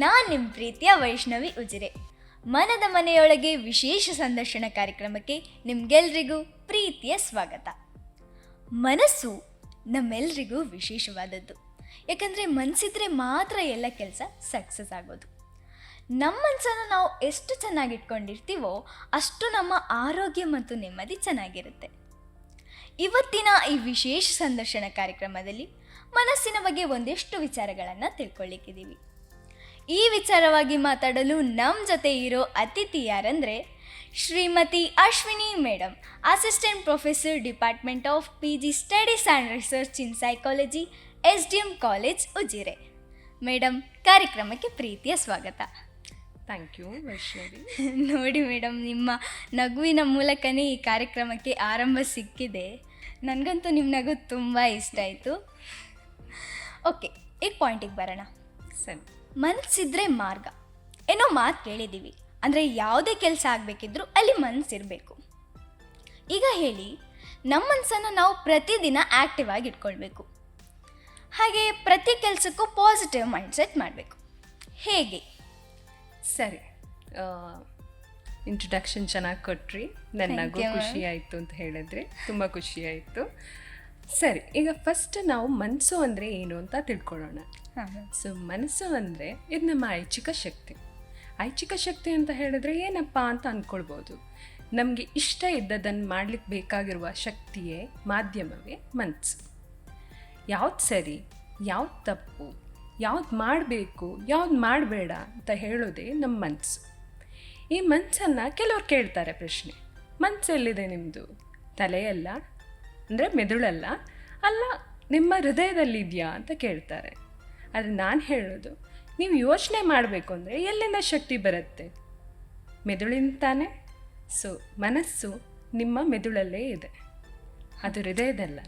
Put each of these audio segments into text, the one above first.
ನಾನು ನಿಮ್ಮ ಪ್ರೀತಿಯ ವೈಷ್ಣವಿ ಉಜಿರೆ. ಮನದ ಮನೆಯೊಳಗೆ ವಿಶೇಷ ಸಂದರ್ಶನ ಕಾರ್ಯಕ್ರಮಕ್ಕೆ ನಿಮ್ಗೆಲ್ರಿಗೂ ಪ್ರೀತಿಯ ಸ್ವಾಗತ. ಮನಸ್ಸು ನಮ್ಮೆಲ್ರಿಗೂ ವಿಶೇಷವಾದದ್ದು. ಯಾಕಂದರೆ ಮನಸ್ಸಿದ್ರೆ ಮಾತ್ರ ಎಲ್ಲ ಕೆಲಸ ಸಕ್ಸಸ್ ಆಗೋದು. ನಮ್ಮ ಮನಸ್ಸನ್ನು ನಾವು ಎಷ್ಟು ಚೆನ್ನಾಗಿಟ್ಕೊಂಡಿರ್ತೀವೋ ಅಷ್ಟು ನಮ್ಮ ಆರೋಗ್ಯ ಮತ್ತು ನೆಮ್ಮದಿ ಚೆನ್ನಾಗಿರುತ್ತೆ. ಇವತ್ತಿನ ಈ ವಿಶೇಷ ಸಂದರ್ಶನ ಕಾರ್ಯಕ್ರಮದಲ್ಲಿ ಮನಸ್ಸಿನ ಬಗ್ಗೆ ಒಂದೆಷ್ಟು ವಿಚಾರಗಳನ್ನು ತಿಳ್ಕೊಳ್ಳಿಕ್ಕಿದ್ದೀವಿ. ಈ ವಿಚಾರವಾಗಿ ಮಾತಾಡಲು ನಮ್ಮ ಜೊತೆ ಇರೋ ಅತಿಥಿ ಯಾರಂದರೆ Shrimati Ashwini madam, assistant professor, department of PG studies and research in psychology, SDM college Ujire. Madam, ಕಾರ್ಯಕ್ರಮಕ್ಕೆ ಪ್ರೀತಿಯ ಸ್ವಾಗತ. Thank you Vaishnavi. ನೋಡಿ ಮೇಡಮ್, ನಿಮ್ಮ ನಗುವಿನ ಮೂಲಕನೇ ಈ ಕಾರ್ಯಕ್ರಮಕ್ಕೆ ಆರಂಭ ಸಿಕ್ಕಿದೆ. ನನಗಂತೂ ನಿಮ್ಮ ನಗು ತುಂಬ ಇಷ್ಟ ಆಯಿತು. ಓಕೆ, ಈಗ ಪಾಯಿಂಟಿಗೆ ಬರೋಣ. ಸರಿ. ಮನಸ್ಸಿದ್ರೆ ಮಾರ್ಗ ಏನೋ ಮಾತು ಕೇಳಿದ್ದೀವಿ. ಅಂದರೆ ಯಾವುದೇ ಕೆಲಸ ಆಗಬೇಕಿದ್ರೂ ಅಲ್ಲಿ ಮನಸ್ಸಿರಬೇಕು. ಈಗ ಹೇಳಿ, ನಮ್ಮ ಮನಸ್ಸನ್ನು ನಾವು ಪ್ರತಿದಿನ ಆ್ಯಕ್ಟಿವ್ ಆಗಿ ಇಟ್ಕೊಳ್ಬೇಕು. ಹಾಗೆ ಪ್ರತಿ ಕೆಲಸಕ್ಕೂ ಪಾಸಿಟಿವ್ ಮೈಂಡ್ಸೆಟ್ ಮಾಡಬೇಕು. ಹೇಗೆ? ಸರಿ, ಇಂಟ್ರೊಡಕ್ಷನ್ ಚೆನ್ನಾಗಿ ಕೊಟ್ರಿ. ನನಗೂ ಖುಷಿ ಆಯಿತು ಅಂತ ಹೇಳಿದ್ರಿ, ತುಂಬ ಖುಷಿ ಆಯಿತು. ಸರಿ, ಈಗ ಫಸ್ಟ್ ನಾವು ಮನಸ್ಸು ಅಂದರೆ ಏನು ಅಂತ ತಿಳ್ಕೊಳ್ಳೋಣ. ಸೊ ಮನಸ್ಸು ಅಂದರೆ ಇದು ನಮ್ಮ ಐಚ್ಛಿಕ ಶಕ್ತಿ. ಐಚ್ಛಿಕ ಶಕ್ತಿ ಅಂತ ಹೇಳಿದ್ರೆ ಏನಪ್ಪ ಅಂತ ಅಂದ್ಕೊಳ್ಬೋದು. ನಮಗೆ ಇಷ್ಟ ಇದ್ದದನ್ನು ಮಾಡಲಿಕ್ಕೆ ಬೇಕಾಗಿರುವ ಶಕ್ತಿಯೇ, ಮಾಧ್ಯಮವೇ ಮನಸ್ಸು. ಯಾವ್ದು ಸರಿ, ಯಾವ್ದು ತಪ್ಪು, ಯಾವ್ದು ಮಾಡಬೇಕು, ಯಾವ್ದು ಮಾಡಬೇಡ ಅಂತ ಹೇಳೋದೇ ನಮ್ಮ ಮನಸ್ಸು. ಈ ಮನಸ್ಸನ್ನು ಕೆಲವ್ರು ಕೇಳ್ತಾರೆ ಪ್ರಶ್ನೆ, ಮನಸ್ಸು ಎಲ್ಲಿದೆ ನಿಮ್ಮದು? ತಲೆಯಲ್ಲ ಅಂದರೆ ಮೆದುಳಲ್ಲ, ಅಲ್ಲ ನಿಮ್ಮ ಹೃದಯದಲ್ಲಿದೆಯಾ ಅಂತ ಕೇಳ್ತಾರೆ. ಆದರೆ ನಾನು ಹೇಳೋದು, ನೀವು ಯೋಚನೆ ಮಾಡಬೇಕು ಅಂದರೆ ಎಲ್ಲಿಂದ ಶಕ್ತಿ ಬರುತ್ತೆ? ಮೆದುಳಿಂದ ತಾನೇ. ಸೊ ಮನಸ್ಸು ನಿಮ್ಮ ಮೆದುಳಲ್ಲೇ ಇದೆ, ಅದು ಹೃದಯದಲ್ಲ.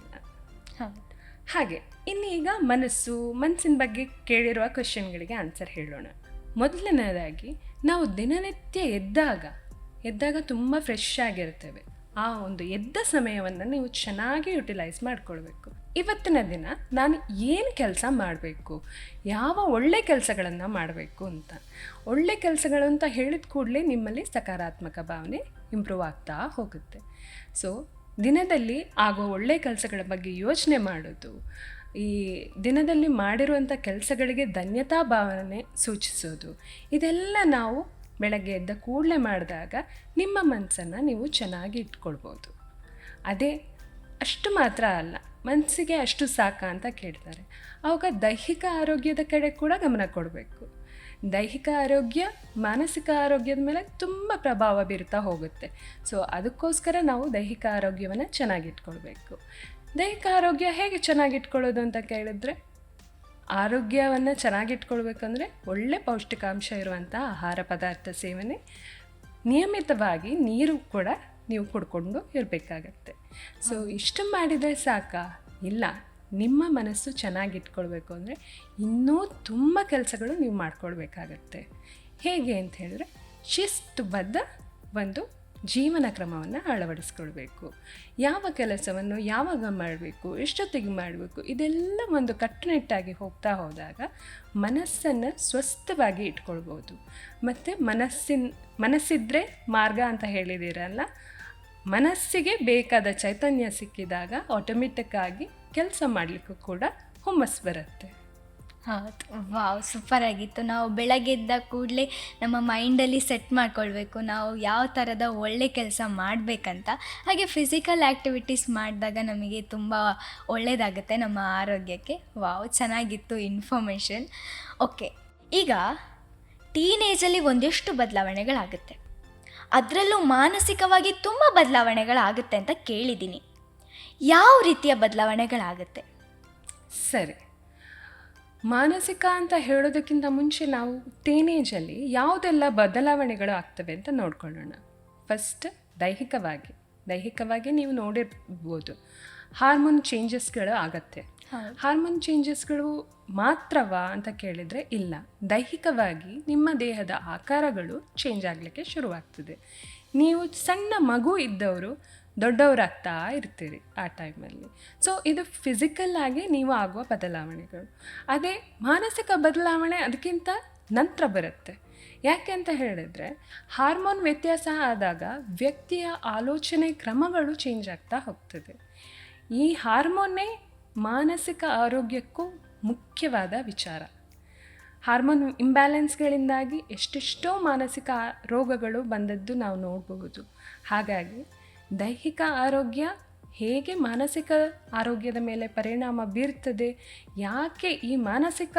ಹಾಗೆ ಇನ್ನೀಗ ಮನಸ್ಸಿನ ಬಗ್ಗೆ ಕೇಳಿರುವ ಕ್ವೆಶ್ಚನ್ಗಳಿಗೆ ಆನ್ಸರ್ ಹೇಳೋಣ. ಮೊದಲನೇದಾಗಿ, ನಾವು ದಿನನಿತ್ಯ ಎದ್ದಾಗ ತುಂಬ ಫ್ರೆಶ್ ಆಗಿರ್ತೇವೆ. ಆ ಒಂದು ಎದ್ದ ಸಮಯವನ್ನು ನೀವು ಚೆನ್ನಾಗಿ ಯುಟಿಲೈಸ್ ಮಾಡಿಕೊಳ್ಬೇಕು. ಇವತ್ತಿನ ದಿನ ನಾನು ಏನು ಕೆಲಸ ಮಾಡಬೇಕು, ಯಾವ ಒಳ್ಳೆ ಕೆಲಸಗಳನ್ನು ಮಾಡಬೇಕು ಅಂತ. ಒಳ್ಳೆ ಕೆಲಸಗಳು ಅಂತ ಹೇಳಿದ ಕೂಡಲೇ ನಿಮ್ಮಲ್ಲಿ ಸಕಾರಾತ್ಮಕ ಭಾವನೆ ಇಂಪ್ರೂವ್ ಆಗ್ತಾ ಹೋಗುತ್ತೆ. ಸೊ ದಿನದಲ್ಲಿ ಆಗೋ ಒಳ್ಳೆ ಕೆಲಸಗಳ ಬಗ್ಗೆ ಯೋಚನೆ ಮಾಡೋದು, ಈ ದಿನದಲ್ಲಿ ಮಾಡಿರುವಂಥ ಕೆಲಸಗಳಿಗೆ ಧನ್ಯತಾ ಭಾವನೆ ಸೂಚಿಸೋದು, ಇದೆಲ್ಲ ನಾವು ಬೆಳಗ್ಗೆ ಎದ್ದ ಕೂಡಲೇ ಮಾಡಿದಾಗ ನಿಮ್ಮ ಮನಸ್ಸನ್ನು ನೀವು ಚೆನ್ನಾಗಿ ಇಟ್ಕೊಳ್ಬೋದು. ಅದೇ ಅಷ್ಟು ಮಾತ್ರ ಅಲ್ಲ, ಮನಸ್ಸಿಗೆ ಅಷ್ಟು ಸಾಕ ಅಂತ ಕೇಳ್ತಾರೆ. ಆವಾಗ ದೈಹಿಕ ಆರೋಗ್ಯದ ಕಡೆ ಕೂಡ ಗಮನ ಕೊಡಬೇಕು. ದೈಹಿಕ ಆರೋಗ್ಯ ಮಾನಸಿಕ ಆರೋಗ್ಯದ ಮೇಲೆ ತುಂಬ ಪ್ರಭಾವ ಬೀರ್ತಾ ಹೋಗುತ್ತೆ. ಸೊ ಅದಕ್ಕೋಸ್ಕರ ನಾವು ದೈಹಿಕ ಆರೋಗ್ಯವನ್ನು ಚೆನ್ನಾಗಿಟ್ಕೊಳ್ಬೇಕು. ದೈಹಿಕ ಆರೋಗ್ಯ ಹೇಗೆ ಚೆನ್ನಾಗಿಟ್ಕೊಳ್ಳೋದು ಅಂತ ಕೇಳಿದ್ರೆ, ಆರೋಗ್ಯವನ್ನು ಚೆನ್ನಾಗಿಟ್ಕೊಳ್ಬೇಕಂದ್ರೆ ಒಳ್ಳೆ ಪೌಷ್ಟಿಕಾಂಶ ಇರುವಂಥ ಆಹಾರ ಪದಾರ್ಥ ಸೇವನೆ, ನಿಯಮಿತವಾಗಿ ನೀರು ಕೂಡ ನೀವು ಕುಡ್ಕೊಂಡು ಇರಬೇಕಾಗತ್ತೆ. ಸೊ ಇಷ್ಟು ಮಾಡಿದರೆ ಸಾಕಾ? ಇಲ್ಲ, ನಿಮ್ಮ ಮನಸ್ಸು ಚೆನ್ನಾಗಿಟ್ಕೊಳ್ಬೇಕು ಅಂದರೆ ಇನ್ನೂ ತುಂಬ ಕೆಲಸಗಳು ನೀವು ಮಾಡ್ಕೊಳ್ಬೇಕಾಗತ್ತೆ. ಹೇಗೆ ಅಂತ ಹೇಳಿದ್ರೆ, ಶಿಸ್ತುಬದ್ಧ ಒಂದು ಜೀವನ ಕ್ರಮವನ್ನು ಅಳವಡಿಸ್ಕೊಳ್ಬೇಕು. ಯಾವ ಕೆಲಸವನ್ನು ಯಾವಾಗ ಮಾಡಬೇಕು, ಎಷ್ಟೊತ್ತಿಗೆ ಮಾಡಬೇಕು, ಇದೆಲ್ಲ ಒಂದು ಕಟ್ಟುನಿಟ್ಟಾಗಿ ಹೋಗ್ತಾ ಹೋದಾಗ ಮನಸ್ಸನ್ನು ಸ್ವಸ್ಥವಾಗಿ ಇಟ್ಕೊಳ್ಬೋದು. ಮತ್ತು ಮನಸ್ಸಿದ್ರೆ ಮಾರ್ಗ ಅಂತ ಹೇಳಿದ್ದೀರಲ್ಲ, ಮನಸ್ಸಿಗೆ ಬೇಕಾದ ಚೈತನ್ಯ ಸಿಕ್ಕಿದಾಗ ಆಟೋಮೆಟಿಕ್ಕಾಗಿ ಕೆಲಸ ಮಾಡಲಿಕ್ಕೂ ಕೂಡ ಹುಮ್ಮಸ್ಸು ಬರುತ್ತೆ. ಹೌದು, ವಾವ್, ಸೂಪರ್ ಆಗಿತ್ತು. ನಾವು ಬೆಳಗ್ಗೆ ಎದ್ದ ಕೂಡಲೇ ನಮ್ಮ ಮೈಂಡಲ್ಲಿ ಸೆಟ್ ಮಾಡ್ಕೊಳ್ಬೇಕು ನಾವು ಯಾವ ಥರದ ಒಳ್ಳೆ ಕೆಲಸ ಮಾಡಬೇಕಂತ. ಹಾಗೆ ಫಿಸಿಕಲ್ ಆ್ಯಕ್ಟಿವಿಟೀಸ್ ಮಾಡಿದಾಗ ನಮಗೆ ತುಂಬ ಒಳ್ಳೆಯದಾಗುತ್ತೆ ನಮ್ಮ ಆರೋಗ್ಯಕ್ಕೆ. ವಾವ್, ಚೆನ್ನಾಗಿತ್ತು ಇನ್ಫಾರ್ಮೇಷನ್. ಓಕೆ, ಈಗ ಟೀನೇಜಲ್ಲಿ ಒಂದಷ್ಟು ಬದಲಾವಣೆಗಳಾಗುತ್ತೆ, ಅದರಲ್ಲೂ ಮಾನಸಿಕವಾಗಿ ತುಂಬ ಬದಲಾವಣೆಗಳಾಗುತ್ತೆ ಅಂತ ಕೇಳಿದ್ದೀನಿ. ಯಾವ ರೀತಿಯ ಬದಲಾವಣೆಗಳಾಗುತ್ತೆ? ಸರಿ, ಮಾನಸಿಕ ಅಂತ ಹೇಳೋದಕ್ಕಿಂತ ಮುಂಚೆ ನಾವು ಟೀನೇಜಲ್ಲಿ ಯಾವುದೆಲ್ಲ ಬದಲಾವಣೆಗಳು ಆಗ್ತವೆ ಅಂತ ನೋಡ್ಕೊಳ್ಳೋಣ. ಫಸ್ಟ್ ದೈಹಿಕವಾಗಿ ನೀವು ನೋಡಿರ್ಬೋದು, ಹಾರ್ಮೋನ್ ಚೇಂಜಸ್ಗಳು ಆಗತ್ತೆ. ಹಾರ್ಮೋನ್ ಚೇಂಜಸ್ಗಳು ಮಾತ್ರವಾ ಅಂತ ಕೇಳಿದರೆ ಇಲ್ಲ, ದೈಹಿಕವಾಗಿ ನಿಮ್ಮ ದೇಹದ ಆಕಾರಗಳು ಚೇಂಜ್ ಆಗಲಿಕ್ಕೆ ಶುರುವಾಗ್ತದೆ. ನೀವು ಸಣ್ಣ ಮಗು ಇದ್ದವರು ದೊಡ್ಡವರಾಗ್ತಾ ಇರ್ತೀರಿ ಆ ಟೈಮಲ್ಲಿ. ಸೊ ಇದು ಫಿಸಿಕಲ್ ಆಗಿ ನೀವು ಆಗುವ ಬದಲಾವಣೆಗಳು. ಅದೇ ಮಾನಸಿಕ ಬದಲಾವಣೆ ಅದಕ್ಕಿಂತ ನಂತರ ಬರುತ್ತೆ. ಯಾಕೆ ಅಂತ ಹೇಳಿದ್ರೆ ಹಾರ್ಮೋನ್ ವ್ಯತ್ಯಾಸ ಆದಾಗ ವ್ಯಕ್ತಿಯ ಆಲೋಚನೆ ಕ್ರಮಗಳು ಚೇಂಜ್ ಆಗ್ತಾ ಹೋಗ್ತದೆ. ಈ ಹಾರ್ಮೋನ್ನೇ ಮಾನಸಿಕ ಆರೋಗ್ಯಕ್ಕೂ ಮುಖ್ಯವಾದ ವಿಚಾರ. ಹಾರ್ಮೋನ್ ಇಂಬ್ಯಾಲೆನ್ಸ್ಗಳಿಂದಾಗಿ ಎಷ್ಟೆಷ್ಟೋ ಮಾನಸಿಕ ರೋಗಗಳು ಬಂದದ್ದು ನಾವು ನೋಡಬಹುದು. ಹಾಗಾಗಿ ದೈಹಿಕ ಆರೋಗ್ಯ ಹೇಗೆ ಮಾನಸಿಕ ಆರೋಗ್ಯದ ಮೇಲೆ ಪರಿಣಾಮ ಬೀರ್ತದೆ, ಯಾಕೆ ಈ ಮಾನಸಿಕ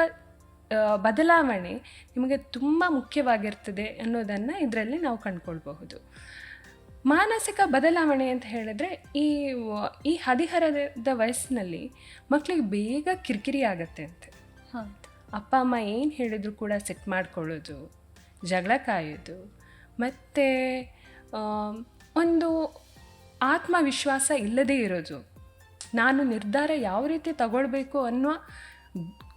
ಬದಲಾವಣೆ ನಿಮಗೆ ತುಂಬ ಮುಖ್ಯವಾಗಿರ್ತದೆ ಅನ್ನೋದನ್ನು ಇದರಲ್ಲಿ ನಾವು ಕಂಡುಕೊಳ್ಬಹುದು. ಮಾನಸಿಕ ಬದಲಾವಣೆ ಅಂತ ಹೇಳಿದ್ರೆ ಈ ಹದಿಹರೆಯದ ವಯಸ್ಸಿನಲ್ಲಿ ಮಕ್ಕಳಿಗೆ ಬೇಗ ಕಿರಿಕಿರಿ ಆಗತ್ತೆ ಅಂತೆ. ಅಪ್ಪ ಅಮ್ಮ ಏನು ಹೇಳಿದ್ರು ಕೂಡ ಸೆಟ್ ಮಾಡ್ಕೊಳ್ಳೋದು, ಜಗಳ ಕಾಯೋದು, ಮತ್ತು ಒಂದು ಆತ್ಮವಿಶ್ವಾಸ ಇಲ್ಲದೇ ಇರೋದು, ನಾನು ನಿರ್ಧಾರ ಯಾವ ರೀತಿ ತಗೊಳ್ಬೇಕು ಅನ್ನೋ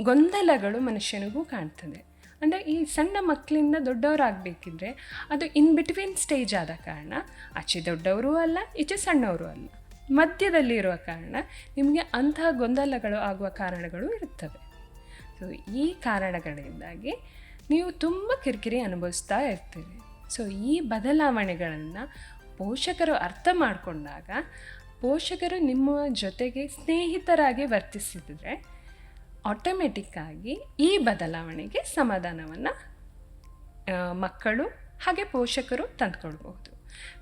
ಗೊಂದಲಗಳು ಮನುಷ್ಯನಿಗೂ ಕಾಣ್ತದೆ. ಅಂದರೆ ಈ ಸಣ್ಣ ಮಕ್ಕಳಿಂದ ದೊಡ್ಡವರಾಗಬೇಕಿದ್ರೆ ಅದು ಇನ್ ಬಿಟ್ವೀನ್ ಸ್ಟೇಜ್ ಆದ ಕಾರಣ ಆಚೆ ದೊಡ್ಡವರು ಅಲ್ಲ, ಈಚೆ ಸಣ್ಣವರು ಅಲ್ಲ, ಮಧ್ಯದಲ್ಲಿ ಇರುವ ಕಾರಣ ನಿಮಗೆ ಅಂತಹ ಗೊಂದಲಗಳು ಆಗುವ ಕಾರಣಗಳು ಇರುತ್ತವೆ. ಸೊ ಈ ಕಾರಣಗಳಿಂದಾಗಿ ನೀವು ತುಂಬ ಕಿರಿಕಿರಿ ಅನುಭವಿಸ್ತಾ ಇರ್ತೀರಿ. ಸೊ ಈ ಬದಲಾವಣೆಗಳನ್ನು ಪೋಷಕರು ಅರ್ಥ ಮಾಡಿಕೊಂಡಾಗ, ಪೋಷಕರು ನಿಮ್ಮ ಜೊತೆಗೆ ಸ್ನೇಹಿತರಾಗಿ ವರ್ತಿಸಿದರೆ ಆಟೋಮೆಟಿಕ್ಕಾಗಿ ಈ ಬದಲಾವಣೆಗೆ ಸಮಾಧಾನವನ್ನು ಮಕ್ಕಳು ಹಾಗೆ ಪೋಷಕರು ತಂದುಕೊಳ್ಬಹುದು.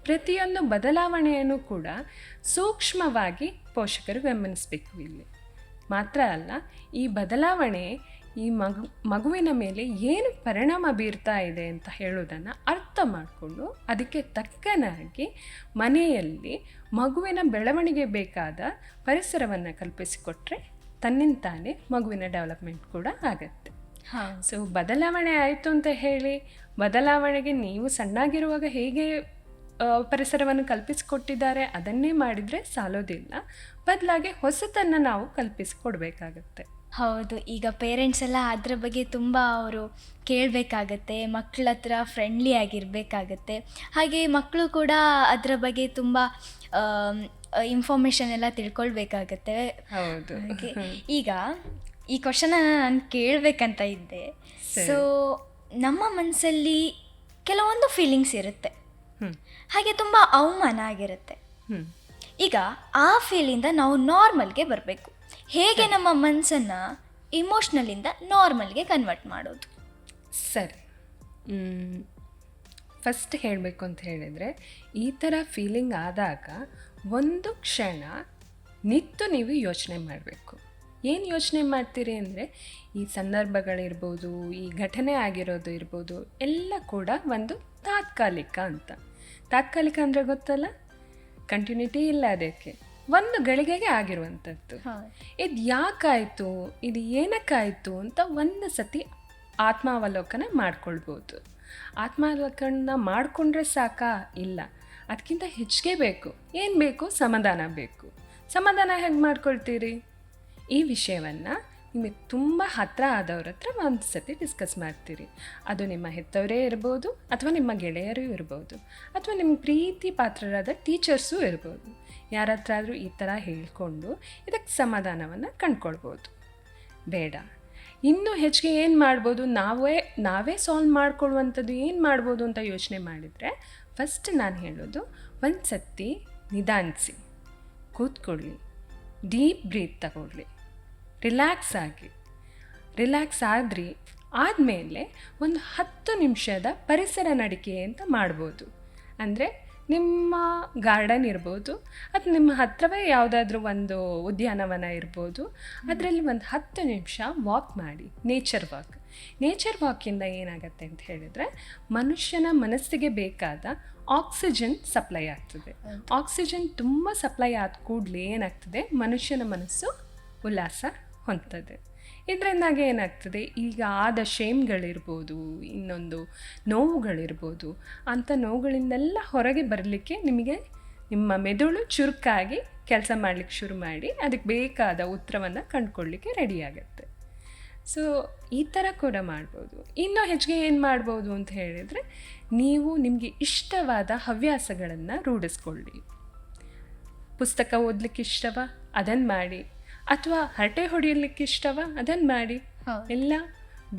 ಪ್ರತಿಯೊಂದು ಬದಲಾವಣೆಯನ್ನು ಕೂಡ ಸೂಕ್ಷ್ಮವಾಗಿ ಪೋಷಕರು ಗಮನಿಸಬೇಕು. ಇಲ್ಲಿ ಮಾತ್ರ ಅಲ್ಲ, ಈ ಬದಲಾವಣೆ ಈ ಮಗುವಿನ ಮೇಲೆ ಏನು ಪರಿಣಾಮ ಬೀರ್ತಾ ಇದೆ ಅಂತ ಹೇಳೋದನ್ನು ಅರ್ಥ ಮಾಡಿಕೊಂಡು ಅದಕ್ಕೆ ತಕ್ಕನಾಗಿ ಮನೆಯಲ್ಲಿ ಮಗುವಿನ ಬೆಳವಣಿಗೆ ಬೇಕಾದ ಪರಿಸರವನ್ನು ಕಲ್ಪಿಸಿಕೊಟ್ರೆ ತನ್ನಿಂತಾನೇ ಮಗುವಿನ ಡೆವಲಪ್ಮೆಂಟ್ ಕೂಡ ಆಗತ್ತೆ. ಸೊ ಬದಲಾವಣೆ ಆಯಿತು ಅಂತ ಹೇಳಿ ಬದಲಾವಣೆಗೆ ನೀವು ಸಣ್ಣಾಗಿರುವಾಗ ಹೇಗೆ ಪರಿಸರವನ್ನು ಕಲ್ಪಿಸಿಕೊಟ್ಟಿದ್ದಾರೆ ಅದನ್ನೇ ಮಾಡಿದರೆ ಸಾಲೋದಿಲ್ಲ. ಬದಲಾಗಿ ಹೊಸತನ್ನು ನಾವು ಕಲ್ಪಿಸಿಕೊಡ್ಬೇಕಾಗತ್ತೆ. ಹೌದು, ಈಗ ಪೇರೆಂಟ್ಸ್ ಎಲ್ಲ ಅದ್ರ ಬಗ್ಗೆ ತುಂಬ ಅವರು ಕೇಳಬೇಕಾಗತ್ತೆ, ಮಕ್ಕಳ ಹತ್ರ ಫ್ರೆಂಡ್ಲಿ ಆಗಿರಬೇಕಾಗತ್ತೆ. ಹಾಗೆ ಮಕ್ಕಳು ಕೂಡ ಅದರ ಬಗ್ಗೆ ತುಂಬ ಇನ್ಫಾರ್ಮೇಷನ್ ಎಲ್ಲ ತಿಳ್ಕೊಳ್ಬೇಕಾಗತ್ತೆ. ಹೌದು. ಈಗ ಈ ಕ್ವಶನ್ನ ನಾನು ಕೇಳಬೇಕಂತ ಇದ್ದೆ. ಸೊ ನಮ್ಮ ಮನಸ್ಸಲ್ಲಿ ಕೆಲವೊಂದು ಫೀಲಿಂಗ್ಸ್ ಇರುತ್ತೆ, ಹಾಗೆ ತುಂಬ ಅವಮಾನ ಆಗಿರುತ್ತೆ. ಈಗ ಆ ಫೀಲಿಂದ ನಾವು ನಾರ್ಮಲ್ಗೆ ಬರಬೇಕು. ಹೇಗೆ ನಮ್ಮ ಮನಸ್ಸನ್ನು ಇಮೋಷ್ನಲಿಂದ ನಾರ್ಮಲ್ಗೆ ಕನ್ವರ್ಟ್ ಮಾಡೋದು? ಸರಿ, ಫಸ್ಟ್ ಹೇಳಬೇಕು ಅಂತ ಹೇಳಿದರೆ, ಈ ಥರ ಫೀಲಿಂಗ್ ಆದಾಗ ಒಂದು ಕ್ಷಣ ನಿಂತು ನೀವು ಯೋಚನೆ ಮಾಡಬೇಕು. ಏನು ಯೋಚನೆ ಮಾಡ್ತೀರಿ ಅಂದರೆ, ಈ ಸಂದರ್ಭಗಳಿರ್ಬೋದು, ಈ ಘಟನೆ ಆಗಿರೋದು ಇರ್ಬೋದು, ಎಲ್ಲ ಕೂಡ ಒಂದು ತಾತ್ಕಾಲಿಕ ಅಂತ. ತಾತ್ಕಾಲಿಕ ಅಂದರೆ ಗೊತ್ತಲ್ಲ, ಕಂಟಿನ್ಯೂಟಿ ಇಲ್ಲ, ಅದಕ್ಕೆ ಒಂದು ಗಳಿಗೆಗೆ ಆಗಿರುವಂಥದ್ದು. ಇದು ಯಾಕಾಯಿತು, ಇದು ಏನಕ್ಕಾಯಿತು ಅಂತ ಒಂದು ಸತಿ ಆತ್ಮಾವಲೋಕನ ಮಾಡ್ಕೊಳ್ಬೋದು. ಆತ್ಮಾವಲೋಕನ ಮಾಡಿಕೊಂಡ್ರೆ ಸಾಕಾ? ಇಲ್ಲ, ಅದಕ್ಕಿಂತ ಹೆಚ್ಚಿಗೆ ಬೇಕು. ಏನು ಬೇಕು? ಸಮಾಧಾನ ಬೇಕು. ಸಮಾಧಾನ ಹೇಗೆ ಮಾಡ್ಕೊಳ್ತೀರಿ? ಈ ವಿಷಯವನ್ನು ನಿಮಗೆ ತುಂಬ ಹತ್ತಿರ ಆದವ್ರ ಹತ್ರ ಒಂದು ಸತಿ ಡಿಸ್ಕಸ್ ಮಾಡ್ತೀರಿ. ಅದು ನಿಮ್ಮ ಹೆತ್ತವರೇ ಇರ್ಬೋದು, ಅಥವಾ ನಿಮ್ಮ ಗೆಳೆಯರೂ ಇರ್ಬೋದು, ಅಥವಾ ನಿಮ್ಮ ಪ್ರೀತಿ ಪಾತ್ರರಾದ ಟೀಚರ್ಸೂ ಇರ್ಬೋದು. ಯಾರ ಹತ್ರ ಆದರೂ ಈ ಥರ ಹೇಳಿಕೊಂಡು ಇದಕ್ಕೆ ಸಮಾಧಾನವನ್ನು ಕಂಡ್ಕೊಳ್ಬೋದು. ಬೇಡ, ಇನ್ನೂ ಹೆಚ್ಚಿಗೆ ಏನು ಮಾಡ್ಬೋದು, ನಾವೇ ಸಾಲ್ವ್ ಮಾಡ್ಕೊಳ್ಳುವಂಥದ್ದು ಏನು ಮಾಡ್ಬೋದು ಅಂತ ಯೋಚನೆ ಮಾಡಿದರೆ, ಫಸ್ಟ್ ನಾನು ಹೇಳೋದು, ಒಂದು ಸತಿ ನಿಧಾನಿಸಿ, ಕೂತ್ಕೊಳ್ಳಿ, ಡೀಪ್ ಬ್ರೀತ್ ತಗೊಳ್ಳಿ, ರಿಲ್ಯಾಕ್ಸ್ ಆದ್ರಿ ಆದಮೇಲೆ ಒಂದು 10 ನಿಮಿಷದ ಪರಿಸರ ನಡಿಕೆ ಅಂತ ಮಾಡ್ಬೋದು. ಅಂದರೆ ನಿಮ್ಮ ಗಾರ್ಡನ್ ಇರ್ಬೋದು, ಅಥವಾ ನಿಮ್ಮ ಹತ್ತಿರವೇ ಯಾವುದಾದ್ರೂ ಒಂದು ಉದ್ಯಾನವನ ಇರ್ಬೋದು, ಅದರಲ್ಲಿ ಒಂದು 10 ನಿಮಿಷ ವಾಕ್ ಮಾಡಿ. ನೇಚರ್ ವಾಕಿಂದ ಏನಾಗುತ್ತೆ ಅಂತ ಹೇಳಿದರೆ, ಮನುಷ್ಯನ ಮನಸ್ಸಿಗೆ ಬೇಕಾದ ಆಕ್ಸಿಜನ್ ಸಪ್ಲೈ ಆಗ್ತದೆ. ಆಕ್ಸಿಜನ್ ತುಂಬ ಸಪ್ಲೈ ಆದ ಕೂಡಲೇ ಏನಾಗ್ತದೆ, ಮನುಷ್ಯನ ಮನಸ್ಸು ಉಲ್ಲಾಸ ಹೊಂದ್ತದೆ. ಇದರಿಂದಾಗಿ ಏನಾಗ್ತದೆ, ಈಗ ಆದ ಶೇಮ್ಗಳಿರ್ಬೋದು, ಇನ್ನೊಂದು ನೋವುಗಳಿರ್ಬೋದು, ಅಂಥ ನೋವುಗಳಿಂದೆಲ್ಲ ಹೊರಗೆ ಬರಲಿಕ್ಕೆ ನಿಮ್ಮ ಮೆದುಳು ಚುರುಕಾಗಿ ಕೆಲಸ ಮಾಡಲಿಕ್ಕೆ ಶುರು ಮಾಡಿ ಅದಕ್ಕೆ ಬೇಕಾದ ಉತ್ತರವನ್ನು ಕಂಡುಕೊಳ್ಳಿಕ್ಕೆ ರೆಡಿ ಆಗುತ್ತೆ. ಸೊ ಈ ಥರ ಕೂಡ ಮಾಡ್ಬೋದು. ಇನ್ನೂ ಹೆಚ್ಚಿಗೆ ಏನು ಮಾಡ್ಬೋದು ಅಂತ ಹೇಳಿದರೆ, ನೀವು ನಿಮಗೆ ಇಷ್ಟವಾದ ಹವ್ಯಾಸಗಳನ್ನು ರೂಢಿಸ್ಕೊಳ್ಳಿ. ಪುಸ್ತಕ ಓದಲಿಕ್ಕೆ ಇಷ್ಟವಾ? ಅದನ್ನು ಮಾಡಿ. ಅಥವಾ ಹರಟೆ ಹೊಡೆಯಲಿಕ್ಕೆ ಇಷ್ಟವಾ? ಅದನ್ನು ಮಾಡಿ. ಇಲ್ಲ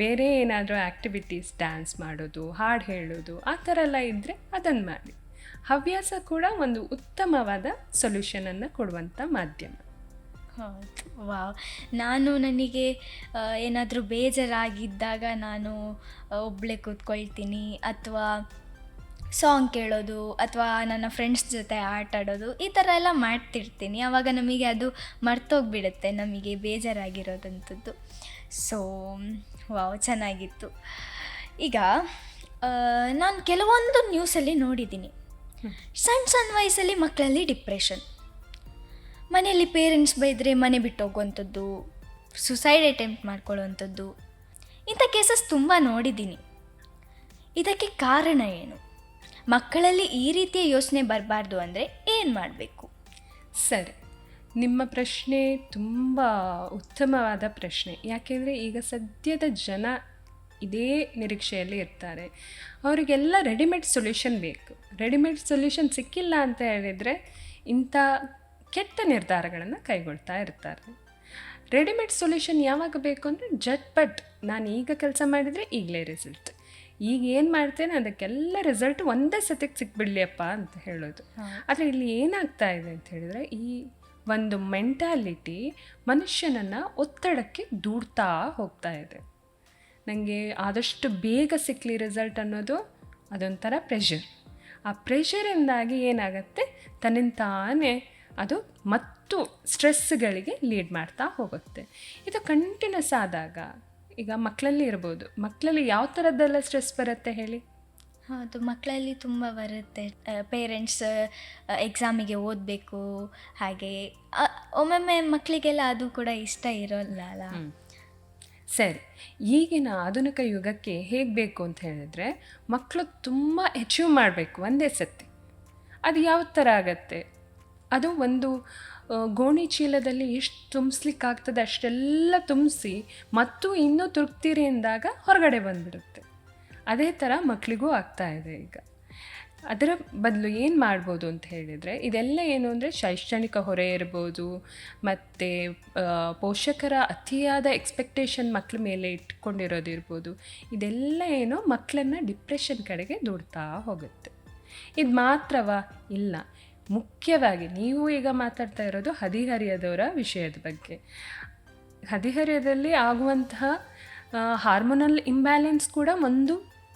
ಬೇರೆ ಏನಾದರೂ ಆ್ಯಕ್ಟಿವಿಟೀಸ್, ಡ್ಯಾನ್ಸ್ ಮಾಡೋದು, ಹಾಡು ಹೇಳೋದು, ಆ ಥರ ಎಲ್ಲ ಇದ್ದರೆ ಅದನ್ನು ಮಾಡಿ. ಹವ್ಯಾಸ ಕೂಡ ಒಂದು ಉತ್ತಮವಾದ ಸೊಲ್ಯೂಷನನ್ನು ಕೊಡುವಂಥ ಮಾಧ್ಯಮ. ಹೌದು, ವಾವ್. ನನಗೆ ಏನಾದರೂ ಬೇಜಾರಾಗಿದ್ದಾಗ ನಾನು ಒಬ್ಬಳೇ ಕೂತ್ಕೊಳ್ತೀನಿ, ಅಥವಾ ಸಾಂಗ್ ಕೇಳೋದು, ಅಥವಾ ನನ್ನ ಫ್ರೆಂಡ್ಸ್ ಜೊತೆ ಆಟ ಆಡೋದು, ಈ ಥರ ಎಲ್ಲ ಮಾಡ್ತಿರ್ತೀನಿ. ಆವಾಗ ನಮಗೆ ಅದು ಮರ್ತೋಗ್ಬಿಡುತ್ತೆ, ನಮಗೆ ಬೇಜಾರಾಗಿರೋದಂಥದ್ದು. ಸೊ ವಾವ್, ಚೆನ್ನಾಗಿತ್ತು. ಈಗ ನಾನು ಕೆಲವೊಂದು ನ್ಯೂಸಲ್ಲಿ ನೋಡಿದ್ದೀನಿ, ಸಣ್ಣ ಸಣ್ಣ ವಯಸ್ಸಲ್ಲಿ ಮಕ್ಕಳಲ್ಲಿ ಡಿಪ್ರೆಷನ್, ಮನೆಯಲ್ಲಿ ಪೇರೆಂಟ್ಸ್ ಬೈದರೆ ಮನೆ ಬಿಟ್ಟು ಹೋಗುವಂಥದ್ದು, ಸುಸೈಡ್ ಅಟೆಂಪ್ಟ್ ಮಾಡ್ಕೊಳ್ಳುವಂಥದ್ದು, ಇಂಥ ಕೇಸಸ್ ತುಂಬ ನೋಡಿದ್ದೀನಿ. ಇದಕ್ಕೆ ಕಾರಣ ಏನು? ಮಕ್ಕಳಲ್ಲಿ ಈ ರೀತಿಯ ಯೋಚನೆ ಬರಬಾರ್ದು ಅಂದರೆ ಏನು ಮಾಡಬೇಕು? ಸರಿ, ನಿಮ್ಮ ಪ್ರಶ್ನೆ ತುಂಬ ಉತ್ತಮವಾದ ಪ್ರಶ್ನೆ. ಯಾಕೆಂದರೆ ಈಗ ಸದ್ಯದ ಜನ ಇದೇ ನಿರೀಕ್ಷೆಯಲ್ಲಿ ಇರ್ತಾರೆ. ಅವರಿಗೆಲ್ಲ ರೆಡಿಮೇಡ್ ಸೊಲ್ಯೂಷನ್ ಬೇಕು. ರೆಡಿಮೇಡ್ ಸೊಲ್ಯೂಷನ್ ಸಿಕ್ಕಿಲ್ಲ ಅಂತ ಹೇಳಿದರೆ ಇಂಥ ಕೆಟ್ಟ ನಿರ್ಧಾರಗಳನ್ನು ಕೈಗೊಳ್ತಾ ಇರ್ತಾರೆ. ರೆಡಿಮೇಡ್ ಸೊಲ್ಯೂಷನ್ ಯಾವಾಗ ಬೇಕು ಅಂದರೆ ಜಟ್ಪಟ್, ನಾನು ಈಗ ಕೆಲಸ ಮಾಡಿದರೆ ಈಗಲೇ ರಿಸಲ್ಟ್, ಈಗ ಏನು ಮಾಡ್ತೇನೆ ಅದಕ್ಕೆಲ್ಲ ರಿಸಲ್ಟ್ ಒಂದೇ ಸತಿಗೆ ಸಿಕ್ಬಿಡ್ಲಿಯಪ್ಪ ಅಂತ ಹೇಳೋದು. ಆದರೆ ಇಲ್ಲಿ ಏನಾಗ್ತಾ ಇದೆ ಅಂತ ಹೇಳಿದರೆ, ಈ ಒಂದು ಮೆಂಟಾಲಿಟಿ ಮನುಷ್ಯನನ್ನು ಒತ್ತಡಕ್ಕೆ ದೂಡ್ತಾ ಹೋಗ್ತಾ ಇದೆ. ನನಗೆ ಆದಷ್ಟು ಬೇಗ ಸಿಕ್ಕಲಿ ರಿಸಲ್ಟ್ ಅನ್ನೋದು ಅದೊಂಥರ ಪ್ರೆಷರ್. ಆ ಪ್ರೆಷರಿಂದಾಗಿ ಏನಾಗುತ್ತೆ, ತನ್ನಿಂತಾನೇ ಅದು ಮತ್ತು ಸ್ಟ್ರೆಸ್ಗಳಿಗೆ ಲೀಡ್ ಮಾಡ್ತಾ ಹೋಗುತ್ತೆ. ಇದು ಕಂಟಿನ್ಯೂಸ್ ಆದಾಗ, ಈಗ ಮಕ್ಕಳಲ್ಲಿ ಇರ್ಬೋದು, ಮಕ್ಕಳಲ್ಲಿ ಯಾವ ಥರದ್ದೆಲ್ಲ ಸ್ಟ್ರೆಸ್ ಬರುತ್ತೆ ಹೇಳಿ? ಹೌದು, ಮಕ್ಕಳಲ್ಲಿ ತುಂಬ ಬರುತ್ತೆ. ಪೇರೆಂಟ್ಸ್ ಎಕ್ಸಾಮಿಗೆ ಓದಬೇಕು, ಹಾಗೆ ಒಮ್ಮೊಮ್ಮೆ ಮಕ್ಕಳಿಗೆಲ್ಲ ಅದು ಕೂಡ ಇಷ್ಟ ಇರೋಲ್ಲ ಅಲ್ಲ. ಸರಿ, ಈಗಿನ ಆಧುನಿಕ ಯುಗಕ್ಕೆ ಹೇಗೆ ಬೇಕು ಅಂತ ಹೇಳಿದ್ರೆ, ಮಕ್ಕಳು ತುಂಬ ಅಚೀವ್ ಮಾಡಬೇಕು ಒಂದೇ ಸತಿ. ಅದು ಯಾವ ಥರ ಆಗತ್ತೆ? ಅದು ಒಂದು ಗೋಣಿ ಚೀಲದಲ್ಲಿ ಎಷ್ಟು ತುಂಬಿಸ್ಲಿಕ್ಕಾಗ್ತದೆ ಅಷ್ಟೆಲ್ಲ ತುಂಬಿಸಿ ಮತ್ತು ಇನ್ನೂ ತೃಪ್ತಿರಿ ಎಂದಾಗ ಹೊರಗಡೆ ಬಂದುಬಿಡುತ್ತೆ. ಅದೇ ಥರ ಮಕ್ಕಳಿಗೂ ಆಗ್ತಾ ಇದೆ ಈಗ. ಅದರ ಬದಲು ಏನು ಮಾಡ್ಬೋದು ಅಂತ ಹೇಳಿದರೆ, ಇದೆಲ್ಲ ಏನು ಅಂದರೆ ಶೈಕ್ಷಣಿಕ ಹೊರೆ ಇರ್ಬೋದು, ಮತ್ತು ಪೋಷಕರ ಅತಿಯಾದ ಎಕ್ಸ್ಪೆಕ್ಟೇಷನ್ ಮಕ್ಕಳ ಮೇಲೆ ಇಟ್ಕೊಂಡಿರೋದಿರ್ಬೋದು. ಇದೆಲ್ಲ ಏನೋ ಮಕ್ಕಳನ್ನು ಡಿಪ್ರೆಷನ್ ಕಡೆಗೆ ದೂಡ್ತಾ ಹೋಗುತ್ತೆ. ಇದು ಮಾತ್ರವಾ? ಇಲ್ಲ, ಮುಖ್ಯವಾಗಿ ನೀವು ಈಗ ಮಾತಾಡ್ತಾ ಇರೋದು ಹದಿಹರೆಯದವರ ವಿಷಯದ ಬಗ್ಗೆ. ಹದಿಹರೆಯದಲ್ಲಿ ಆಗುವಂತಹ ಹಾರ್ಮೋನಲ್ ಇಂಬ್ಯಾಲೆನ್ಸ್ ಕೂಡ ಒಂದು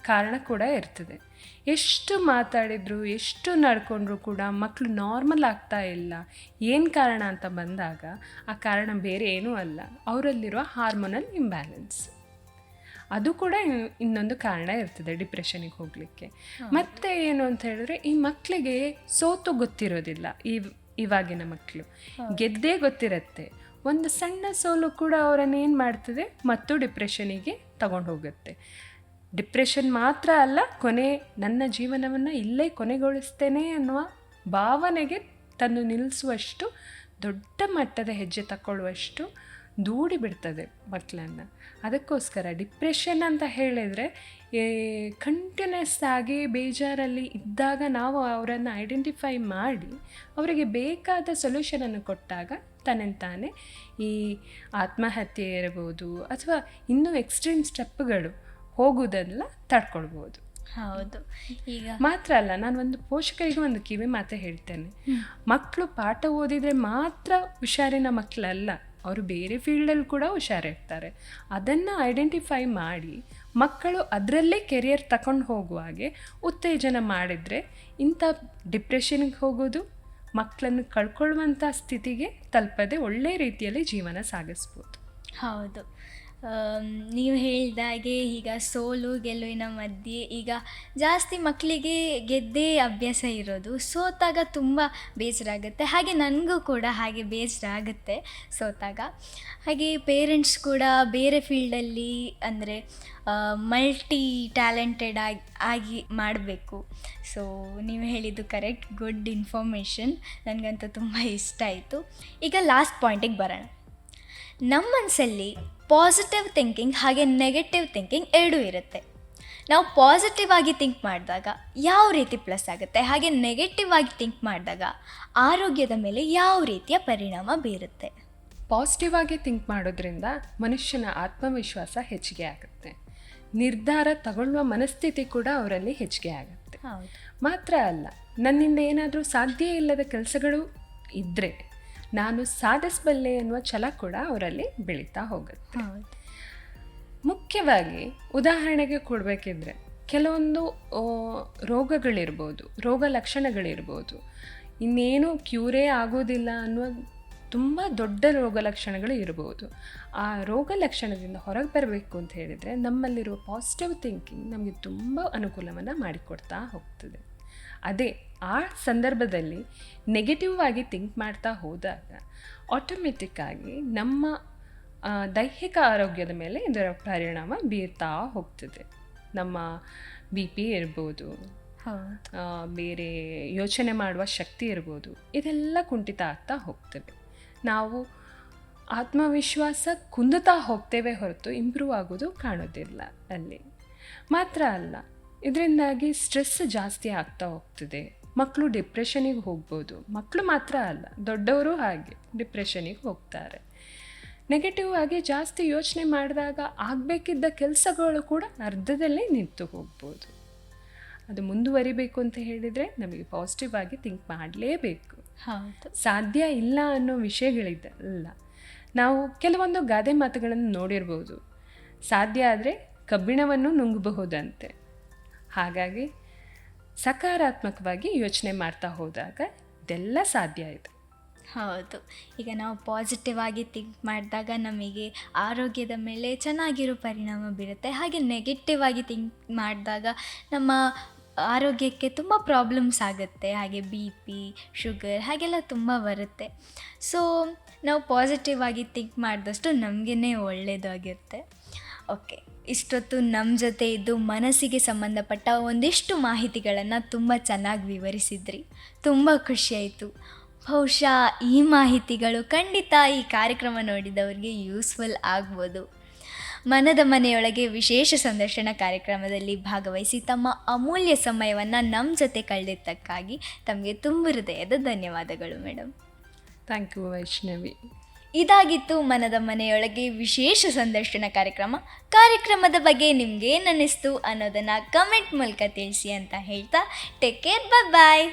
ಕಾರಣ ಕೂಡ ಇರ್ತದೆ. ಎಷ್ಟು ಮಾತಾಡಿದ್ರು, ಎಷ್ಟು ನಡ್ಕೊಂಡ್ರೂ ಕೂಡ ಮಕ್ಕಳು ನಾರ್ಮಲ್ ಆಗ್ತಾ ಇಲ್ಲ. ಏನು ಕಾರಣ ಅಂತ ಬಂದಾಗ ಆ ಕಾರಣ ಬೇರೆ ಏನೂ ಅಲ್ಲ, ಅವರಲ್ಲಿರುವ ಹಾರ್ಮೋನಲ್ ಇಂಬ್ಯಾಲೆನ್ಸ್. ಅದು ಕೂಡ ಇನ್ನೊಂದು ಕಾರಣ ಇರ್ತದೆ ಡಿಪ್ರೆಷನಿಗೆ ಹೋಗಲಿಕ್ಕೆ. ಮತ್ತು ಏನು ಅಂತ ಹೇಳಿದ್ರೆ, ಈ ಮಕ್ಕಳಿಗೆ ಸೋತು ಗೊತ್ತಿರೋದಿಲ್ಲ. ಇವಾಗಿನ ಮಕ್ಕಳು ಗೆದ್ದೇ ಗೊತ್ತಿರುತ್ತೆ. ಒಂದು ಸಣ್ಣ ಸೋಲು ಕೂಡ ಅವರನ್ನು ಏನು ಮಾಡ್ತದೆ, ಮತ್ತು ಡಿಪ್ರೆಷನಿಗೆ ತಗೊಂಡು ಹೋಗುತ್ತೆ. ಡಿಪ್ರೆಷನ್ ಮಾತ್ರ ಅಲ್ಲ, ನನ್ನ ಜೀವನವನ್ನು ಇಲ್ಲೇ ಕೊನೆಗೊಳಿಸ್ತೇನೆ ಅನ್ನುವ ಭಾವನೆಗೆ ತಂದು ನಿಲ್ಲಿಸುವಷ್ಟು ದೊಡ್ಡ ಮಟ್ಟದ ಹೆಜ್ಜೆ ತಗೊಳ್ಳುವಷ್ಟು ದೂಡಿ ಬಿಡ್ತದೆ ಮಕ್ಕಳನ್ನು. ಅದಕ್ಕೋಸ್ಕರ ಡಿಪ್ರೆಷನ್ ಅಂತ ಹೇಳಿದರೆ, ಕಂಟಿನ್ಯೂಸ್ ಆಗಿ ಬೇಜಾರಲ್ಲಿ ಇದ್ದಾಗ ನಾವು ಅವರನ್ನು ಐಡೆಂಟಿಫೈ ಮಾಡಿ ಅವರಿಗೆ ಬೇಕಾದ ಸೊಲ್ಯೂಷನನ್ನು ಕೊಟ್ಟಾಗ ತನ್ನಂತಾನೆ ಈ ಆತ್ಮಹತ್ಯೆ ಇರ್ಬೋದು ಅಥವಾ ಇನ್ನೂ ಎಕ್ಸ್ಟ್ರೀಮ್ ಸ್ಟೆಪ್ಗಳು ಹೋಗುವುದೆಲ್ಲ ತಡ್ಕೊಳ್ಬೋದು. ಹೌದು. ಈಗ ಮಾತ್ರ ಅಲ್ಲ, ನಾನು ಒಂದು ಪೋಷಕರಿಗೆ ಒಂದು ಕಿವಿ ಮಾತು ಹೇಳ್ತೇನೆ. ಮಕ್ಕಳು ಪಾಠ ಓದಿದರೆ ಮಾತ್ರ ಹುಷಾರಿನ ಮಕ್ಕಳಲ್ಲ, ಅವರು ಬೇರೆ ಫೀಲ್ಡಲ್ಲಿ ಕೂಡ ಹುಷಾರಿರ್ತಾರೆ. ಅದನ್ನು ಐಡೆಂಟಿಫೈ ಮಾಡಿ ಮಕ್ಕಳು ಅದರಲ್ಲೇ ಕೆರಿಯರ್ ತಗೊಂಡು ಹೋಗುವಾಗೆ ಉತ್ತೇಜನ ಮಾಡಿದರೆ ಇಂಥ ಡಿಪ್ರೆಷನ್ಗೆ ಹೋಗೋದು, ಮಕ್ಕಳನ್ನು ಕಳ್ಕೊಳ್ಳುವಂಥ ಸ್ಥಿತಿಗೆ ತಲುಪದೆ ಒಳ್ಳೆಯ ರೀತಿಯಲ್ಲಿ ಜೀವನ ಸಾಗಿಸ್ಬೋದು. ಹೌದು, ನೀವು ಹೇಳಿದಾಗೆ ಈಗ ಸೋಲು ಗೆಲುವಿನ ಮಧ್ಯೆ ಈಗ ಜಾಸ್ತಿ ಮಕ್ಕಳಿಗೆ ಗೆದ್ದೇ ಅಭ್ಯಾಸ ಇರೋದು. ಸೋತಾಗ ತುಂಬ ಬೇಸರ ಆಗುತ್ತೆ. ಹಾಗೆ ನನಗೂ ಕೂಡ ಹಾಗೆ ಬೇಸರ ಆಗುತ್ತೆ ಸೋತಾಗ. ಹಾಗೆ ಪೇರೆಂಟ್ಸ್ ಕೂಡ ಬೇರೆ ಫೀಲ್ಡಲ್ಲಿ ಅಂದರೆ ಮಲ್ಟಿ ಟ್ಯಾಲೆಂಟೆಡ್ ಆಗಿ ಮಾಡಬೇಕು. ಸೊ ನೀವು ಹೇಳಿದ್ದು ಕರೆಕ್ಟ್, ಗುಡ್ ಇನ್ಫಾರ್ಮೇಷನ್, ನನಗಂತೂ ತುಂಬ ಇಷ್ಟ ಆಯಿತು. ಈಗ ಲಾಸ್ಟ್ ಪಾಯಿಂಟಿಗೆ ಬರೋಣ. ನಮ್ಮ ಮನಸ್ಸಲ್ಲಿ ಪಾಸಿಟಿವ್ ಥಿಂಕಿಂಗ್ ಹಾಗೆ ನೆಗೆಟಿವ್ ಥಿಂಕಿಂಗ್ ಎರಡೂ ಇರುತ್ತೆ. ನಾವು ಪಾಸಿಟಿವ್ ಆಗಿ ಥಿಂಕ್ ಮಾಡಿದಾಗ ಯಾವ ರೀತಿ ಪ್ಲಸ್ ಆಗುತ್ತೆ, ಹಾಗೆ ನೆಗೆಟಿವ್ ಆಗಿ ಥಿಂಕ್ ಮಾಡಿದಾಗ ಆರೋಗ್ಯದ ಮೇಲೆ ಯಾವ ರೀತಿಯ ಪರಿಣಾಮ ಬೀರುತ್ತೆ? ಪಾಸಿಟಿವ್ ಆಗಿ ಥಿಂಕ್ ಮಾಡೋದ್ರಿಂದ ಮನುಷ್ಯನ ಆತ್ಮವಿಶ್ವಾಸ ಹೆಚ್ಚಿಗೆ ಆಗುತ್ತೆ, ನಿರ್ಧಾರ ತಗೊಳ್ಳುವ ಮನಸ್ಥಿತಿ ಕೂಡ ಅವರಲ್ಲಿ ಹೆಚ್ಚಿಗೆ ಆಗುತ್ತೆ. ಮಾತ್ರ ಅಲ್ಲ, ನನ್ನಿಂದ ಏನಾದರೂ ಸಾಧ್ಯ ಇಲ್ಲದ ಕೆಲಸಗಳು ಇದ್ದರೆ ನಾನು ಸಾಧಿಸಬಲ್ಲೆ ಅನ್ನುವ ಛಲ ಕೂಡ ಅವರಲ್ಲಿ ಬೆಳೀತಾ ಹೋಗುತ್ತೆ. ಮುಖ್ಯವಾಗಿ ಉದಾಹರಣೆಗೆ ಕೊಡಬೇಕಿದ್ರೆ ಕೆಲವೊಂದು ರೋಗಗಳಿರ್ಬೋದು, ರೋಗ ಲಕ್ಷಣಗಳಿರ್ಬೋದು, ಇನ್ನೇನು ಕ್ಯೂರೇ ಆಗೋದಿಲ್ಲ ಅನ್ನುವ ತುಂಬ ದೊಡ್ಡ ರೋಗ ಲಕ್ಷಣಗಳು ಇರ್ಬೋದು. ಆ ರೋಗ ಲಕ್ಷಣದಿಂದ ಹೊರಗೆ ಬರಬೇಕು ಅಂತ ಹೇಳಿದರೆ ನಮ್ಮಲ್ಲಿರುವ ಪಾಸಿಟಿವ್ ಥಿಂಕಿಂಗ್ ನಮಗೆ ತುಂಬ ಅನುಕೂಲವನ್ನು ಮಾಡಿಕೊಡ್ತಾ ಹೋಗ್ತದೆ. ಅದೇ ಆ ಸಂದರ್ಭದಲ್ಲಿ ನೆಗೆಟಿವ್ ಆಗಿ ಥಿಂಕ್ ಮಾಡ್ತಾ ಹೋದಾಗ ಆಟೋಮೆಟಿಕ್ಕಾಗಿ ನಮ್ಮ ದೈಹಿಕ ಆರೋಗ್ಯದ ಮೇಲೆ ಇದರ ಪರಿಣಾಮ ಬೀರ್ತಾ ಹೋಗ್ತದೆ. ನಮ್ಮ BP ಇರ್ಬೋದು, ಬೇರೆ ಯೋಚನೆ ಮಾಡುವ ಶಕ್ತಿ ಇರ್ಬೋದು, ಇದೆಲ್ಲ ಕುಂಠಿತ ಆಗ್ತಾ ಹೋಗ್ತವೆ. ನಾವು ಆತ್ಮವಿಶ್ವಾಸ ಕುಂದುತ್ತಾ ಹೋಗ್ತೇವೆ ಹೊರತು ಇಂಪ್ರೂವ್ ಆಗೋದು ಕಾಣೋದಿಲ್ಲ ಅಲ್ಲಿ. ಮಾತ್ರ ಅಲ್ಲ, ಇದರಿಂದಾಗಿ ಸ್ಟ್ರೆಸ್ ಜಾಸ್ತಿ ಆಗ್ತಾ ಹೋಗ್ತದೆ. ಮಕ್ಕಳು ಡಿಪ್ರೆಷನಿಗೆ ಹೋಗ್ಬೋದು. ಮಕ್ಕಳು ಮಾತ್ರ ಅಲ್ಲ, ದೊಡ್ಡವರು ಹಾಗೆ ಡಿಪ್ರೆಷನಿಗೆ ಹೋಗ್ತಾರೆ. ನೆಗೆಟಿವ್ ಆಗಿ ಜಾಸ್ತಿ ಯೋಚನೆ ಮಾಡಿದಾಗ ಆಗಬೇಕಿದ್ದ ಕೆಲಸಗಳು ಕೂಡ ಅರ್ಧದಲ್ಲೇ ನಿಂತು ಹೋಗ್ಬೋದು. ಅದು ಮುಂದುವರಿಬೇಕು ಅಂತ ಹೇಳಿದರೆ ನಮಗೆ ಪಾಸಿಟಿವ್ ಆಗಿ ಥಿಂಕ್ ಮಾಡಲೇಬೇಕು. ಸಾಧ್ಯ ಇಲ್ಲ ಅನ್ನೋ ವಿಷಯಗಳಿದಲ್ಲ. ನಾವು ಕೆಲವೊಂದು ಗಾದೆ ಮಾತುಗಳನ್ನು ನೋಡಿರ್ಬೋದು, ಸಾಧ್ಯ ಆದರೆ ಕಬ್ಬಿಣವನ್ನು ನುಂಗಬಹುದಂತೆ. ಹಾಗಾಗಿ ಸಕಾರಾತ್ಮಕವಾಗಿ ಯೋಚನೆ ಮಾಡ್ತಾ ಹೋದಾಗ ಇದೆಲ್ಲ ಸಾಧ್ಯ ಇದೆ. ಹೌದು, ಈಗ ನಾವು ಪಾಸಿಟಿವ್ ಆಗಿ ಥಿಂಕ್ ಮಾಡಿದಾಗ ನಮಗೆ ಆರೋಗ್ಯದ ಮೇಲೆ ಚೆನ್ನಾಗಿರೋ ಪರಿಣಾಮ ಬೀರುತ್ತೆ. ಹಾಗೆ ನೆಗೆಟಿವ್ ಆಗಿ ಥಿಂಕ್ ಮಾಡಿದಾಗ ನಮ್ಮ ಆರೋಗ್ಯಕ್ಕೆ ತುಂಬ ಪ್ರಾಬ್ಲಮ್ಸ್ ಆಗುತ್ತೆ. ಹಾಗೆ BP, ಶುಗರ್ ಹಾಗೆಲ್ಲ ತುಂಬ ಬರುತ್ತೆ. ಸೊ ನಾವು ಪಾಸಿಟಿವ್ ಆಗಿ ಥಿಂಕ್ ಮಾಡಿದಷ್ಟು ನಮಗೇ ಒಳ್ಳೆಯದಾಗಿರುತ್ತೆ. ಓಕೆ, ಇಷ್ಟೊತ್ತು ನಮ್ಮ ಜೊತೆ ಇದ್ದು ಮನಸ್ಸಿಗೆ ಸಂಬಂಧಪಟ್ಟ ಒಂದಿಷ್ಟು ಮಾಹಿತಿಗಳನ್ನು ತುಂಬ ಚೆನ್ನಾಗಿ ವಿವರಿಸಿದ್ರಿ. ತುಂಬ ಖುಷಿಯಾಯಿತು. ಬಹುಶಃ ಈ ಮಾಹಿತಿಗಳು ಖಂಡಿತ ಈ ಕಾರ್ಯಕ್ರಮ ನೋಡಿದವರಿಗೆ ಯೂಸ್ಫುಲ್ ಆಗ್ಬೋದು. ಮನದ ಮನೆಯೊಳಗೆ ವಿಶೇಷ ಸಂದರ್ಶನ ಕಾರ್ಯಕ್ರಮದಲ್ಲಿ ಭಾಗವಹಿಸಿ ತಮ್ಮ ಅಮೂಲ್ಯ ಸಮಯವನ್ನು ನಮ್ಮ ಜೊತೆ ಕಳೆದಿದ್ದಕ್ಕಾಗಿ ತಮಗೆ ತುಂಬ ಹೃದಯದ ಧನ್ಯವಾದಗಳು ಮೇಡಮ್. Thank you Vaishnavi. ಇದಾಗಿತ್ತು ಮನದ ಮನೆಯೊಳಗೆ ವಿಶೇಷ ಸಂದರ್ಶನ ಕಾರ್ಯಕ್ರಮದ ಬಗ್ಗೆ ನಿಮ್ಗೇನು ಅನ್ನಿಸ್ತು ಅನ್ನೋದನ್ನು ಕಮೆಂಟ್ ಮೂಲಕ ತಿಳಿಸಿ ಅಂತ ಹೇಳ್ತಾ ಟೇಕ್ ಕೇರ್, ಬಾಯ್.